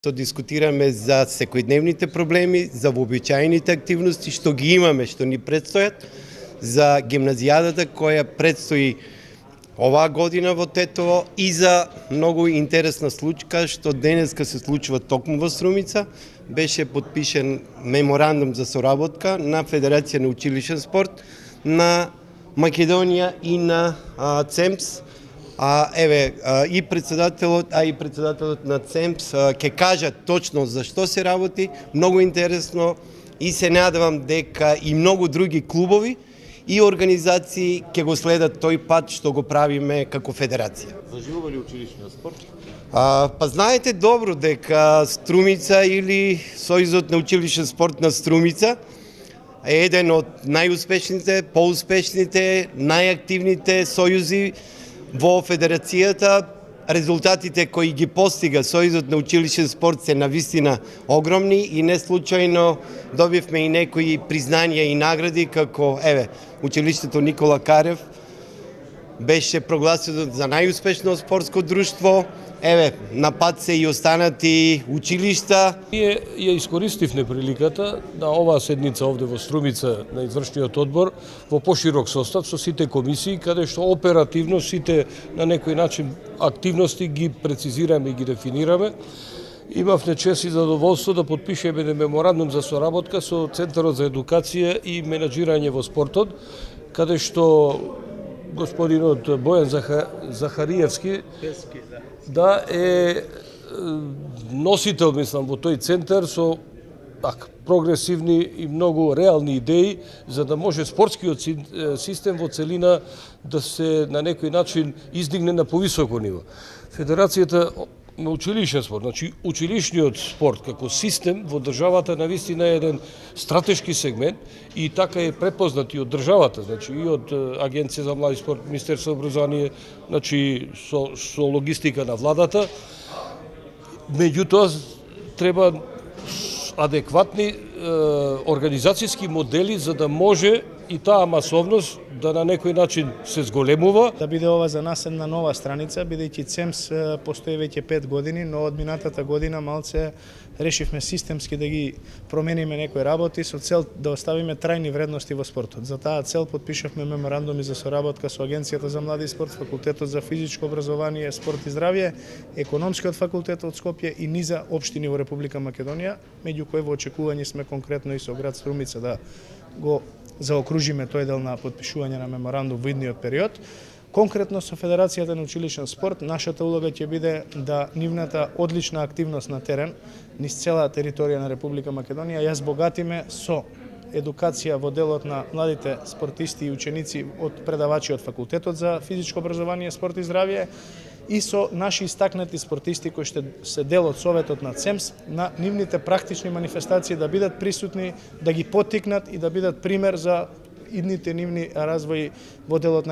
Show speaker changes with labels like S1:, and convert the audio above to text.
S1: Дискутираме за секојдневните проблеми, за вообичаените активности што ги имаме, што ни предстојат, за гимназијадата која предстои оваа година во Тетово и за многу интересна случка што денеска се случува токму во Струмица. Беше подпишен меморандум за соработка на Федерација на училишен спорт на Македонија и на ЦЕМПС. И председателот на ЦЕМПС ќе кажат точно за што се работи, многу интересно, и се надевам дека и многу други клубови и организации ќе го следат тој пат што го правиме како федерација.
S2: Заживува ли училишниот спорт?
S1: Знаете добро дека Струмица или Сојузот на училишен спорт на Струмица е еден од најуспешните, поуспешните, најактивните сојузи во федерацијата. Резултатите кои ги постига Сојузот на училишен спорт се навистина огромни и не случајно добивме и некои признања и награди, како училиштето Никола Карев беше прогласено за најуспешно спортско друштво. На пат се и останати училишта.
S2: Ние ја искористивме приликата на оваа седница овде во Струмица на извршниот одбор во поширок состав со сите комисии, каде што оперативно сите на некој начин активности ги прецизираме и ги дефинираме. Имавме чест и задоволство да подпишеме меморандум за соработка со Центарот за едукација и менаџирање во спортот, каде што господинот Бојан Захариевски е носител, мислам, во тој центар со прогресивни и многу реални идеи, за да може спортскиот систем во целина да се на некој начин издигне на повисоко ниво. Федерацијата на училишен спорт, значи училишниот спорт како систем во државата навистина е еден стратешки сегмент и така е препознат и од државата, значи и од Агенција за млади спорт, Министерство образование, значи со логистика на владата. Меѓутоа треба адекватни организацијски модели за да може и таа масовност да на некој начин се зголемува.
S3: Да биде ова за нас една нова страница, бидејќи ЦЕМС постои веќе 5 години, но од минатата година малце решивме системски да ги промениме некои работи со цел да оставиме трајни вредности во спортот. За таа цел подпишавме меморандуми за соработка со Агенцијата за млади спорт, Факултетот за физичко образование, спорт и здравје, Економскиот факултет од Скопје и низа општини во Република Македонија, меѓу кои во очекување сме конкретно и со град Струмица да го заокружиме тој дел на подпишување на меморандум во идниот период. Конкретно со Федерацијата на училишен спорт, нашата улога ќе биде да нивната одлична активност на терен низ цела територија на Република Македонија ја збогатиме со едукација во делот на младите спортисти и ученици од предавачи од Факултетот за физичко образование, спорт и здравје и со наши истакнати спортисти кои што се дел од Советот на ЦЕМС, на нивните практични манифестации да бидат присутни, да ги поттикнат и да бидат пример за идните нивни развои во делот на